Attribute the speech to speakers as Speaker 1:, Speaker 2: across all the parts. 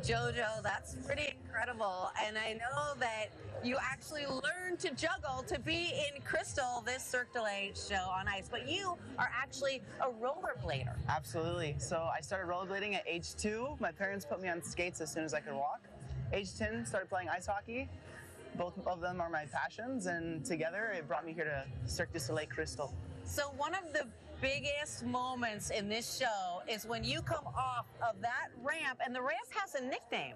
Speaker 1: Jojo, that's pretty incredible. And I know that you actually learned to juggle to be in Crystal, this Cirque du Soleil show on ice, but you are actually a rollerblader.
Speaker 2: Absolutely. So I started rollerblading at age 2. My parents put me on skates as soon as I could walk. Age 10, started playing ice hockey. Both of them are my passions, and together it brought me here to Cirque du Soleil Crystal.
Speaker 1: So one of the biggest moments in this show is when you come off of that ramp, and the ramp has a nickname.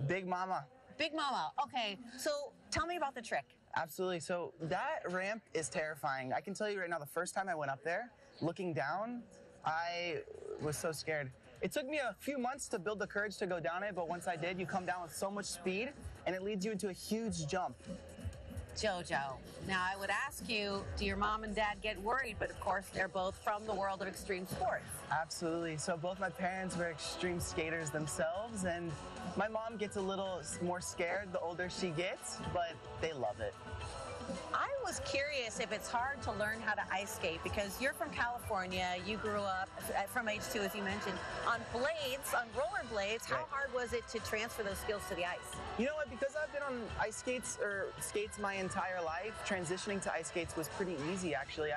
Speaker 2: Big Mama.
Speaker 1: Big Mama. Okay, so tell me about the trick.
Speaker 2: Absolutely. So that ramp is terrifying. I can tell you right now, the first time I went up there, looking down, I was so scared. It took me a few months to build the courage to go down it, but once I did, you come down with so much speed, and it leads you into a huge jump.
Speaker 1: Jojo, now I would ask you, do your mom and dad get worried? But of course, they're both from the world of extreme sports.
Speaker 2: Absolutely. So both my parents were extreme skaters themselves, and my mom gets a little more scared the older she gets, but they love it.
Speaker 1: I was curious if it's hard to learn how to ice skate, because you're from California, you grew up from age 2, as you mentioned, on blades, on roller blades. How hard was it to transfer those skills to the ice?
Speaker 2: You know what, because I've been on ice skates or skates my entire life, transitioning to ice skates was pretty easy actually.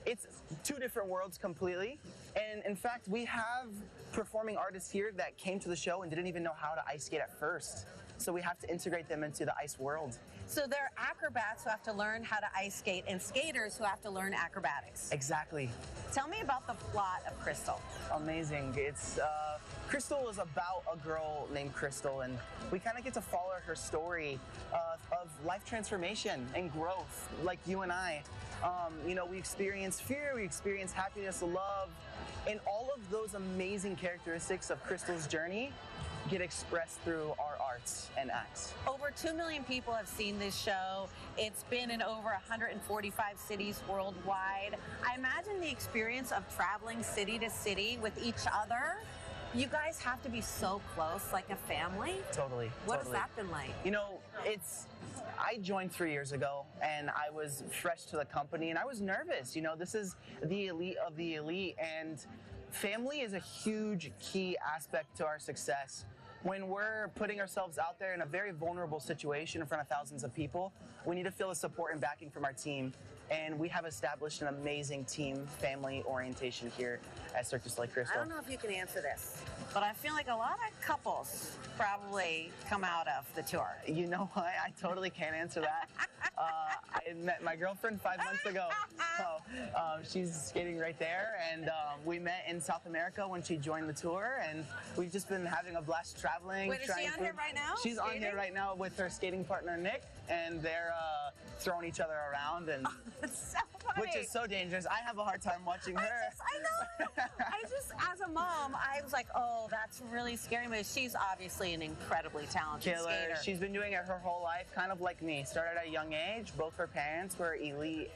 Speaker 2: It's two different worlds completely. And in fact, we have performing artists here that came to the show and didn't even know how to ice skate at first. So we have to integrate them into the ice world.
Speaker 1: So there are acrobats who have to learn how to ice skate and skaters who have to learn acrobatics.
Speaker 2: Exactly.
Speaker 1: Tell me about the plot of Crystal.
Speaker 2: Amazing. It's Crystal is about a girl named Crystal, and we kind of get to follow her story of life transformation and growth, like you and I. You know, we experience fear, we experience happiness, love, and all of those amazing characteristics of Crystal's journey get expressed through our arts and acts.
Speaker 1: Over 2 million people have seen this show. It's been in over 145 cities worldwide. I imagine the experience of traveling city to city with each other. You guys have to be so close, like a family.
Speaker 2: Totally.
Speaker 1: What has that been like?
Speaker 2: You know, I joined 3 years ago, and I was fresh to the company, and I was nervous. You know, this is the elite of the elite, and family is a huge key aspect to our success. When we're putting ourselves out there in a very vulnerable situation in front of thousands of people, we need to feel the support and backing from our team. And we have established an amazing team family orientation here at Cirque du Soleil Crystal.
Speaker 1: I don't know if you can answer this, but I feel like a lot of couples probably come out of the tour.
Speaker 2: You know what? I totally can't answer that. I met my girlfriend 5 months ago. So, she's skating right there, and we met in South America when she joined the tour, and we've just been having a blast traveling.
Speaker 1: Wait, is she on here right now?
Speaker 2: She's on here right now with her skating partner Nick, and they're throwing each other around, and
Speaker 1: it's so funny.
Speaker 2: Which is so dangerous. I have a hard time watching her.
Speaker 1: I know. I just, as a mom, I was like, oh, that's really scary. But she's obviously an incredibly talented skater.
Speaker 2: She's been doing it her whole life, kind of like me. Started at a young age. Both her parents were elite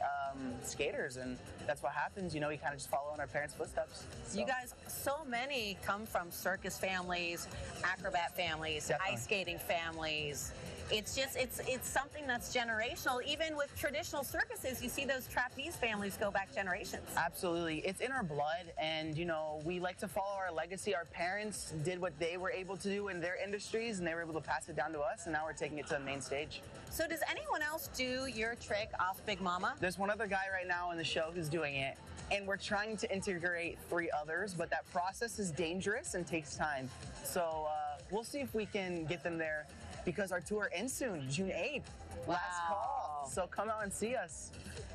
Speaker 2: skaters, and that's what happens. You know, we kind of just follow in our parents' footsteps. So.
Speaker 1: You guys, so many come from circus families, acrobat families, ice skating families. It's just, it's something that's generational. Even with traditional circuses, you see those trapeze families go back generations.
Speaker 2: Absolutely. It's in our blood, and, you know, we like to follow our legacy. Our parents did what they were able to do in their industries, and they were able to pass it down to us, and now we're taking it to the main stage.
Speaker 1: So does anyone else do your trick off Big Mama?
Speaker 2: There's one other guy right now in the show who's doing it, and we're trying to integrate 3 others, but that process is dangerous and takes time. So we'll see if we can get them there, because our tour ends soon, June 8th.
Speaker 1: Wow.
Speaker 2: Last call. So come out and see us.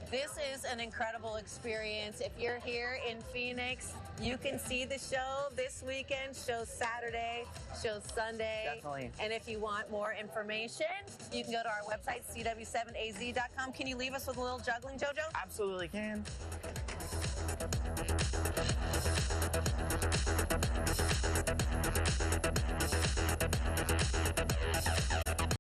Speaker 1: This is an incredible experience. If you're here in Phoenix, you can see the show this weekend. Show Saturday, show Sunday.
Speaker 2: Definitely.
Speaker 1: And if you want more information, you can go to our website, cw7az.com. Can you leave us with a little juggling, JoJo?
Speaker 2: Absolutely can.